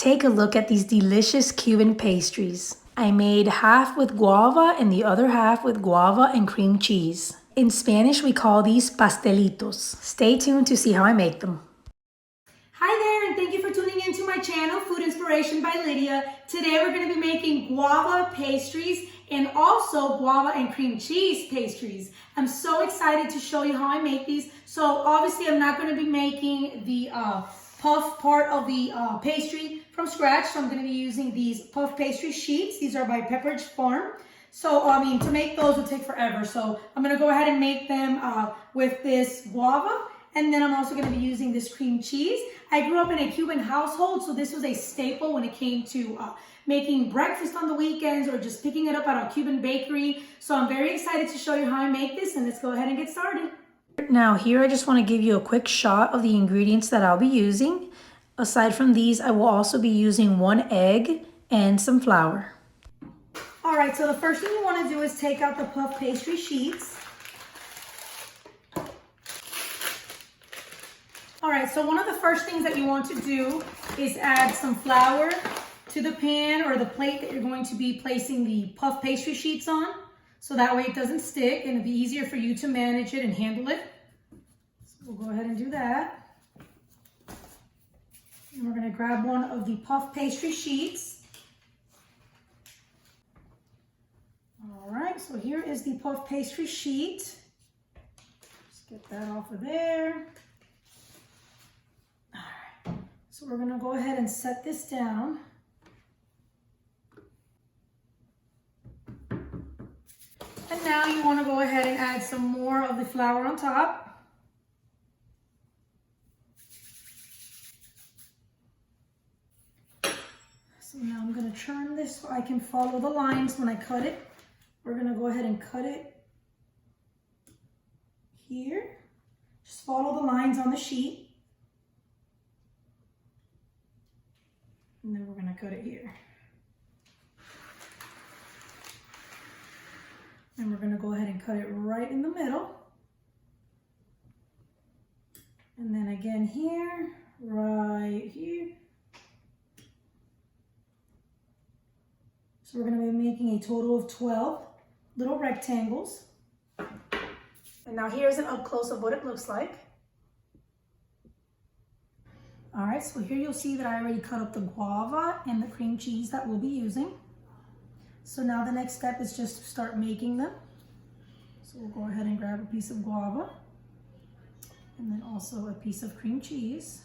take a look at these delicious Cuban pastries. I made half with guava and the other half with guava and cream cheese. In Spanish, we call these pastelitos. Stay tuned to see how I make them. Hi there, and thank you for tuning into my channel, Food Inspiration by Lydia. Today we're going to be making guava pastries and also guava and cream cheese pastries. I'm so excited to show you how I make these. So obviously I'm not going to be making the puff part of the pastry from scratch. So I'm going to be using these puff pastry sheets. These are by Pepperidge Farm. So, to make those will take forever. So I'm going to go ahead and make them with this guava. And then I'm also going to be using this cream cheese. I grew up in a Cuban household, so this was a staple when it came to making breakfast on the weekends or just picking it up at a Cuban bakery. So I'm very excited to show you how I make this, and let's go ahead and get started. Now here I just want to give you a quick shot of the ingredients that I'll be using. Aside from these, I will also be using 1 egg and some flour. All right, so the first thing you want to do is take out the puff pastry sheets. All right, so one of the first things that you want to do is add some flour to the pan or the plate that you're going to be placing the puff pastry sheets on. So that way it doesn't stick and it'll be easier for you to manage it and handle it. So we'll go ahead and do that. And we're gonna grab one of the puff pastry sheets. All right, so here is the puff pastry sheet. Just get that off of there. So we're going to go ahead and set this down. And now you want to go ahead and add some more of the flour on top. So now I'm going to churn this so I can follow the lines when I cut it. We're going to go ahead and cut it here. Just follow the lines on the sheet. And then we're going to cut it here. And we're going to go ahead and cut it right in the middle. And then again here, right here. So we're going to be making a total of 12 little rectangles. And now here's an up close of what it looks like. All right, so here you'll see that I already cut up the guava and the cream cheese that we'll be using. So now the next step is just to start making them. So we'll go ahead and grab a piece of guava and then also a piece of cream cheese.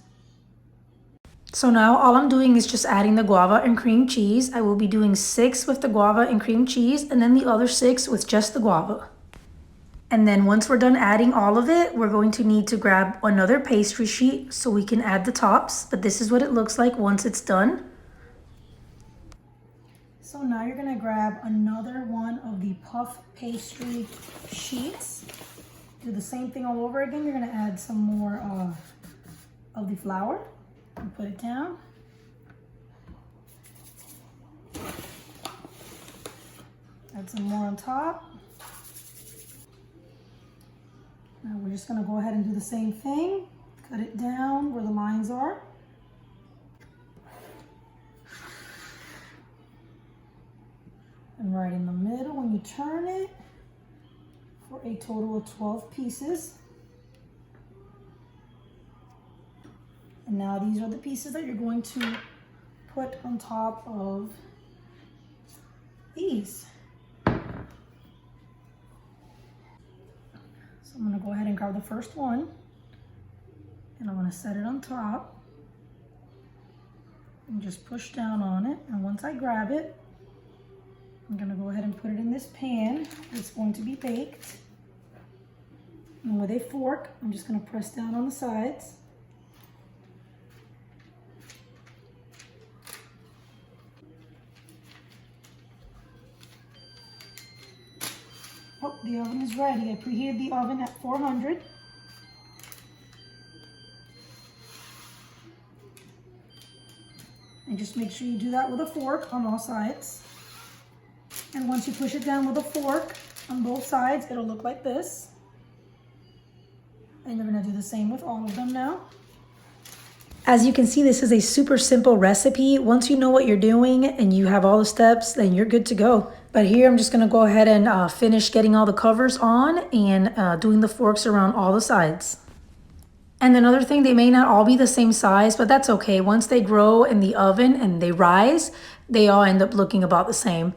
So now all I'm doing is just adding the guava and cream cheese. I will be doing 6 with the guava and cream cheese and then the other 6 with just the guava. And then once we're done adding all of it, we're going to need to grab another pastry sheet so we can add the tops. But this is what it looks like once it's done. So now you're going to grab another one of the puff pastry sheets. Do the same thing all over again. You're going to add some more of the flour and put it down. Add some more on top. Now we're just going to go ahead and do the same thing. Cut it down where the lines are. And right in the middle when you turn it for a total of 12 pieces. And now these are the pieces that you're going to put on top of these. So I'm going to go ahead and grab the first one and I'm going to set it on top and just push down on it. And once I grab it, I'm going to go ahead and put it in this pan. It's going to be baked. And with a fork, I'm just going to press down on the sides. Oh, the oven is ready. I preheated the oven at 400. And just make sure you do that with a fork on all sides. And once you push it down with a fork on both sides, it'll look like this. And you're gonna do the same with all of them now. As you can see, this is a super simple recipe. Once you know what you're doing and you have all the steps, then you're good to go. But here I'm just gonna go ahead and finish getting all the covers on and doing the forks around all the sides. And another thing, they may not all be the same size, but that's okay. Once they grow in the oven and they rise, they all end up looking about the same.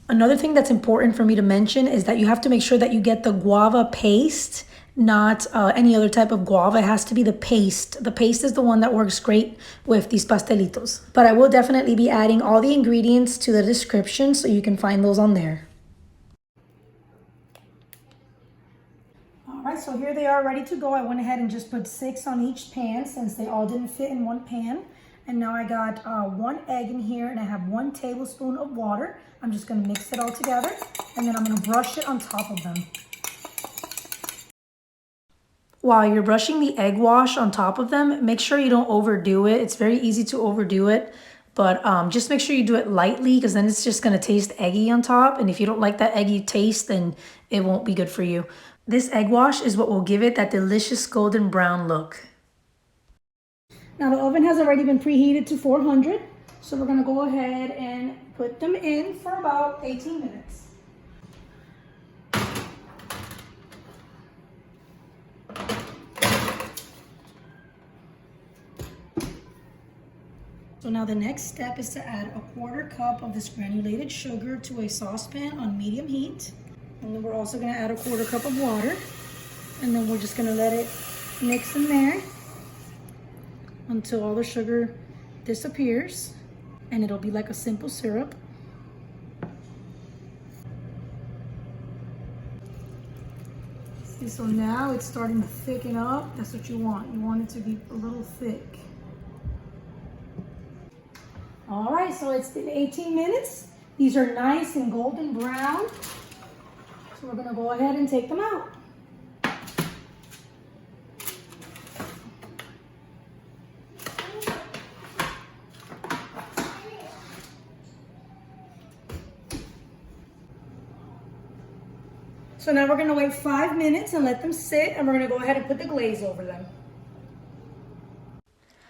Another thing that's important for me to mention is that you have to make sure that you get the guava paste, not any other type of guava. It has to be the paste. The paste is the one that works great with these pastelitos. But I will definitely be adding all the ingredients to the description so you can find those on there. All right, so here they are ready to go. I went ahead and just put 6 on each pan since they all didn't fit in one pan. And now I got 1 egg in here and I have 1 tablespoon of water. I'm just gonna mix it all together and then I'm gonna brush it on top of them. While you're brushing the egg wash on top of them, make sure you don't overdo it. It's very easy to overdo it, but just make sure you do it lightly because then it's just gonna taste eggy on top. And if you don't like that eggy taste, then it won't be good for you. This egg wash is what will give it that delicious golden brown look. Now the oven has already been preheated to 400. So we're gonna go ahead and put them in for about 18 minutes. So now the next step is to add a 1/4 cup of this granulated sugar to a saucepan on medium heat. And then we're also gonna add a 1/4 cup of water. And then we're just gonna let it mix in there until all the sugar disappears. And it'll be like a simple syrup. See, so now it's starting to thicken up. That's what you want. You want it to be a little thick. All right, so it's been 18 minutes. These are nice and golden brown. So we're gonna go ahead and take them out. So now we're gonna wait 5 minutes and let them sit, and we're gonna go ahead and put the glaze over them.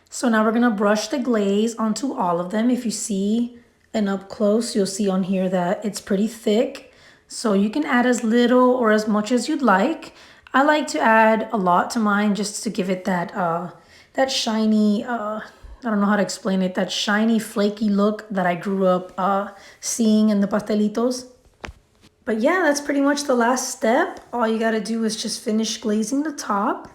So now we're gonna brush the glaze onto all of them. If you see and up close, you'll see on here that it's pretty thick. So you can add as little or as much as you'd like. I like to add a lot to mine just to give it that that shiny, I don't know how to explain it, that shiny flaky look that I grew up seeing in the pastelitos. But yeah, that's pretty much the last step. All you gotta do is just finish glazing the top.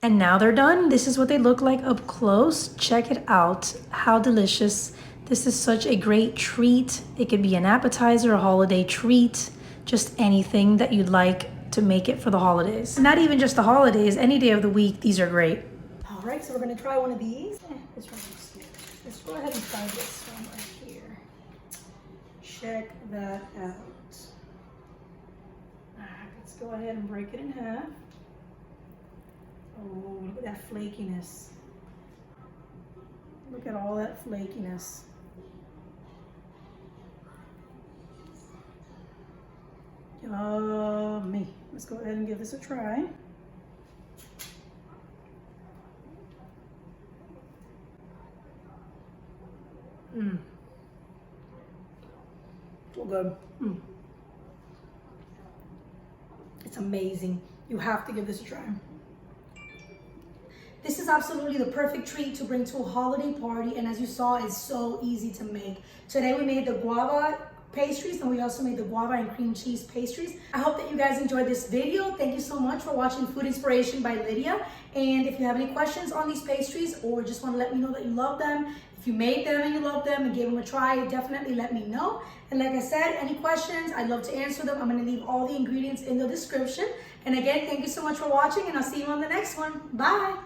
And now they're done. This is what they look like up close. Check it out. How delicious. This is such a great treat. It could be an appetizer, a holiday treat, just anything that you'd like to make it for the holidays. Not even just the holidays, any day of the week, these are great. All right, so we're gonna try one of these. This one looks good. Let's go ahead and try this one right here. Check that out. Let's go ahead and break it in half. Oh, look at that flakiness. Look at all that flakiness. Yummy. Let's go ahead and give this a try. So good. It's amazing. You have to give this a try. This is absolutely the perfect treat to bring to a holiday party, and as you saw, it's so easy to make. Today we made the guava pastries, and we also made the guava and cream cheese pastries. I hope that you guys enjoyed this video. Thank you so much for watching Food Inspiration by Lydia. And if you have any questions on these pastries or just want to let me know that you love them, if you made them and you love them and gave them a try, definitely let me know. And like I said, any questions, I'd love to answer them. I'm going to leave all the ingredients in the description. And again, thank you so much for watching, and I'll see you on the next one. Bye.